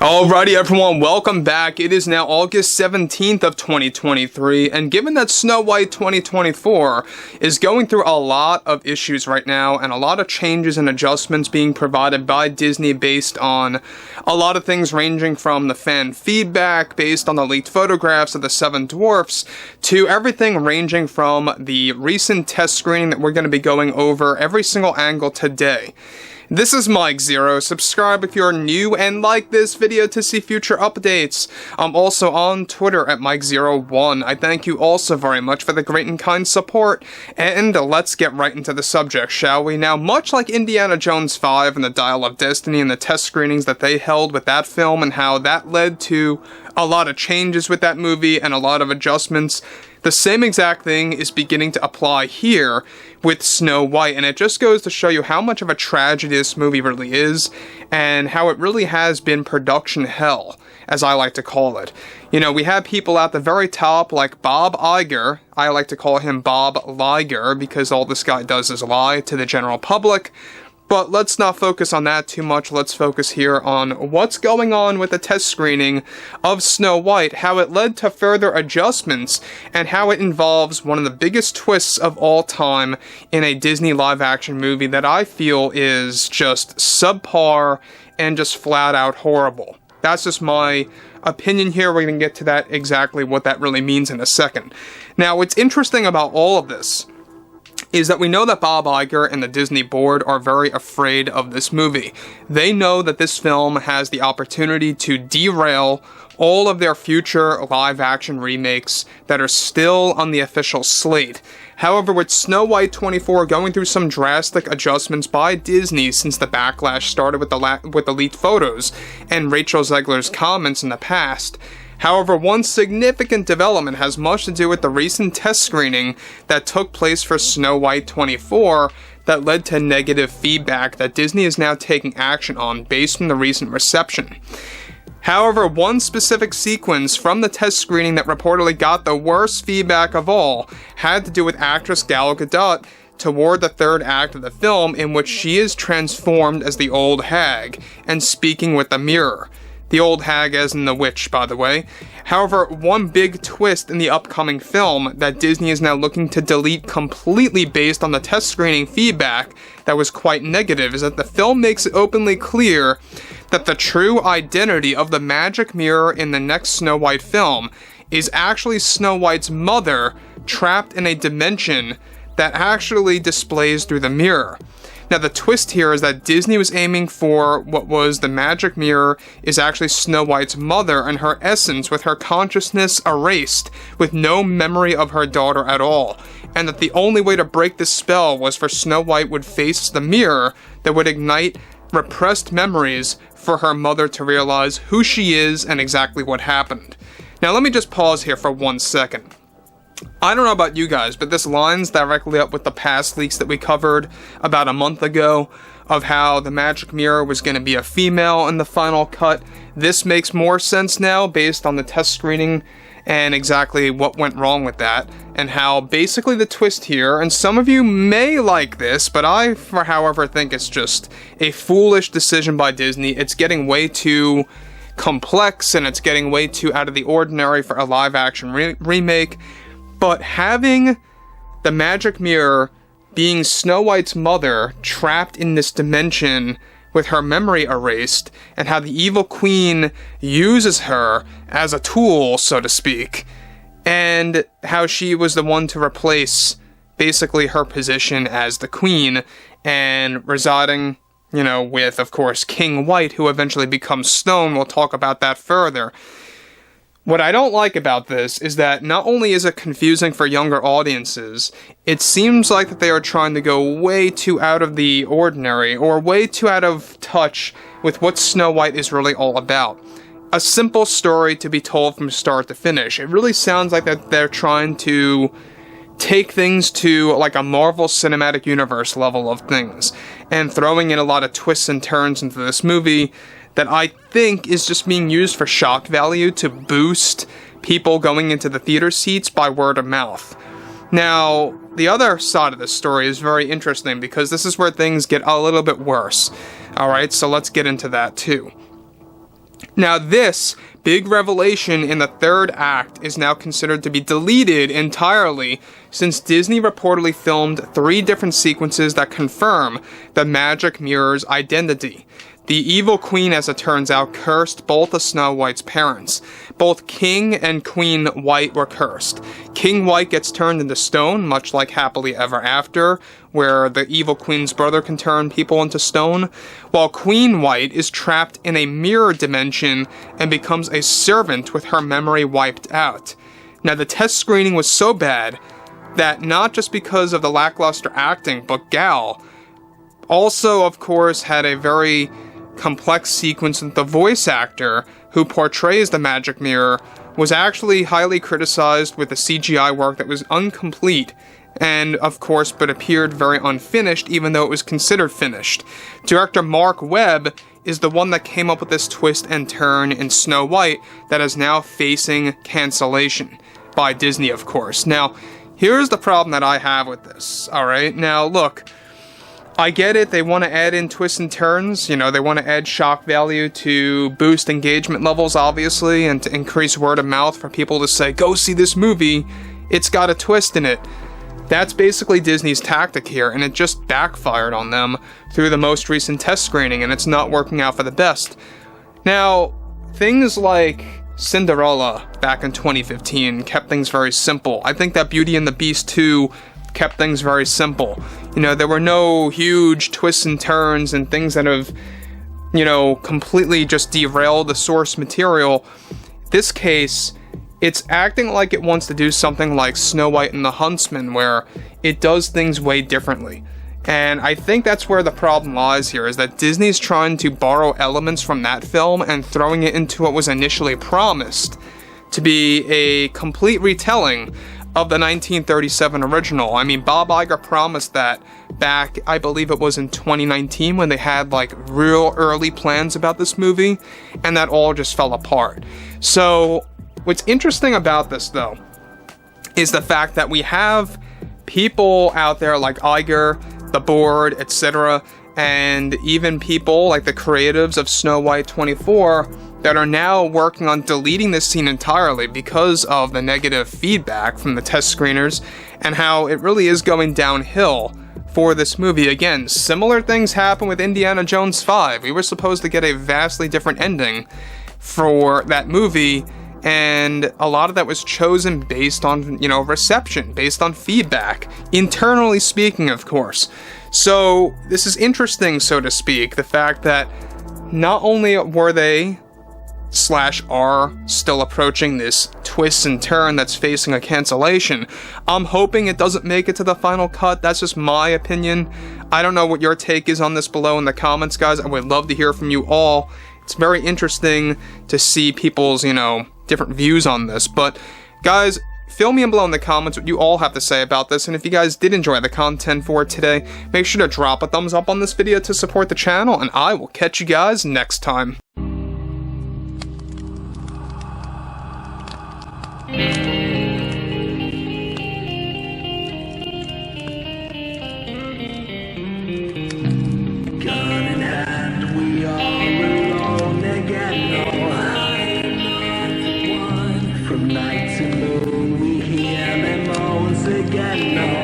Alrighty everyone, welcome back. It is now August 17th of 2023, and given that Snow White 2024 is going through a lot of issues right now, and a lot of changes and adjustments being provided by Disney based on a lot of things ranging from the fan feedback, based on the leaked photographs of the Seven Dwarfs, to everything ranging from the recent test screening that we're going to be going over every single angle today. This is Mike Zero. Subscribe if you're new and like this video to see future updates. I'm also on Twitter at Mike01. I thank you also very much for the great and kind support. And let's get right into the subject, shall we? Now, much like Indiana Jones 5 and the Dial of Destiny and the test screenings that they held with that film and how that led to a lot of changes with that movie and a lot of adjustments, the same exact thing is beginning to apply here with Snow White, and it just goes to show you how much of a tragedy this movie really is, and how it really has been production hell, as I like to call it. You know, we have people at the very top like Bob Iger. I like to call him Bob Liger because all this guy does is lie to the general public. But let's not focus on that too much. Let's focus here on what's going on with the test screening of Snow White, how it led to further adjustments, and how it involves one of the biggest twists of all time in a Disney live-action movie that I feel is just subpar and just flat-out horrible. That's just my opinion here. We're going to get to that exactly what that really means in a second. Now, what's interesting about all of this is that we know that Bob Iger and the Disney board are very afraid of this movie. They know that this film has the opportunity to derail all of their future live-action remakes that are still on the official slate. However, with Snow White 24 going through some drastic adjustments by Disney since the backlash started with the leaked photos and Rachel Zegler's comments in the past. However, one significant development has much to do with the recent test screening that took place for Snow White 24 that led to negative feedback that Disney is now taking action on based on the recent reception. However, one specific sequence from the test screening that reportedly got the worst feedback of all had to do with actress Gal Gadot toward the third act of the film, in which she is transformed as the old hag and speaking with the mirror. The old hag as in the witch, by the way. However, one big twist in the upcoming film that Disney is now looking to delete completely based on the test screening feedback that was quite negative is that the film makes it openly clear that the true identity of the magic mirror in the next Snow White film is actually Snow White's mother trapped in a dimension that actually displays through the mirror. Now, the twist here is that Disney was aiming for what was the magic mirror is actually Snow White's mother and her essence, with her consciousness erased, with no memory of her daughter at all, and that the only way to break this spell was for Snow White would face the mirror that would ignite repressed memories for her mother to realize who she is and exactly what happened. Now, let me just pause here for 1 second. I don't know about you guys, but this lines directly up with the past leaks that we covered about a month ago of how the magic mirror was going to be a female in the final cut. This makes more sense now based on the test screening and exactly what went wrong with that, and how basically the twist here, and some of you may like this, but I, however, think it's just a foolish decision by Disney. It's getting way too complex, and it's getting way too out of the ordinary for a live-action remake. But having the magic mirror being Snow White's mother trapped in this dimension with her memory erased, and how the evil queen uses her as a tool, so to speak, and how she was the one to replace basically her position as the queen, and residing, you know, with, of course, King White, who eventually becomes Stone. We'll talk about that further. What I don't like about this is that not only is it confusing for younger audiences, it seems like that they are trying to go way too out of the ordinary, or way too out of touch with what Snow White is really all about. A simple story to be told from start to finish. It really sounds like that they're trying to take things to like a Marvel Cinematic Universe level of things, and throwing in a lot of twists and turns into this movie that I think is just being used for shock value to boost people going into the theater seats by word of mouth. Now, the other side of this story is very interesting because this is where things get a little bit worse. Alright, so let's get into that too. Now this big revelation in the third act is now considered to be deleted entirely, since Disney reportedly filmed 3 different sequences that confirm the magic mirror's identity. The evil queen, as it turns out, cursed both of Snow White's parents. Both King and Queen White were cursed. King White gets turned into stone, much like Happily Ever After, where the evil queen's brother can turn people into stone, while Queen White is trapped in a mirror dimension and becomes a servant with her memory wiped out. Now, the test screening was so bad that not just because of the lackluster acting, but Gal also, of course, had a very complex sequence with the voice actor who portrays the magic mirror was actually highly criticized with the CGI work that was incomplete and, of course, but appeared very unfinished even though it was considered finished. Director Mark Webb is the one that came up with this twist and turn in Snow White that is now facing cancellation by Disney, of course. Now, here's the problem that I have with this, alright? Now, look, I get it, they want to add in twists and turns, they want to add shock value to boost engagement levels, obviously, and to increase word of mouth for people to say, go see this movie, it's got a twist in it. That's basically Disney's tactic here, and it just backfired on them through the most recent test screening, and it's not working out for the best. Now, things like Cinderella back in 2015 kept things very simple. I think that Beauty and the Beast 2 kept things very simple. There were no huge twists and turns and things that have, completely just derailed the source material. This case, it's acting like it wants to do something like Snow White and the Huntsman, where it does things way differently. And I think that's where the problem lies here, is that Disney's trying to borrow elements from that film and throwing it into what was initially promised to be a complete retelling of the 1937 original. I mean, Bob Iger promised that back, I believe it was in 2019, when they had real early plans about this movie, and that all just fell apart. So, what's interesting about this, though, is the fact that we have people out there like Iger, the board, etc., and even people like the creatives of Snow White 24 that are now working on deleting this scene entirely because of the negative feedback from the test screeners and how it really is going downhill for this movie. Again, similar things happen with Indiana Jones 5. We were supposed to get a vastly different ending for that movie, and a lot of that was chosen based on, reception, based on feedback, internally speaking, of course. So, this is interesting, so to speak, the fact that not only were they /are still approaching this twist and turn that's facing a cancellation, I'm hoping it doesn't make it to the final cut. That's just my opinion. I don't know what your take is on this below in the comments, guys. I would love to hear from you all. It's very interesting to see people's, different views on this. But, guys, fill me in below in the comments what you all have to say about this, and if you guys did enjoy the content for today, make sure to drop a thumbs up on this video to support the channel, and I will catch you guys next time. Gun in hand, we are alone again. No hiding. From night to moon, we hear them moans again. No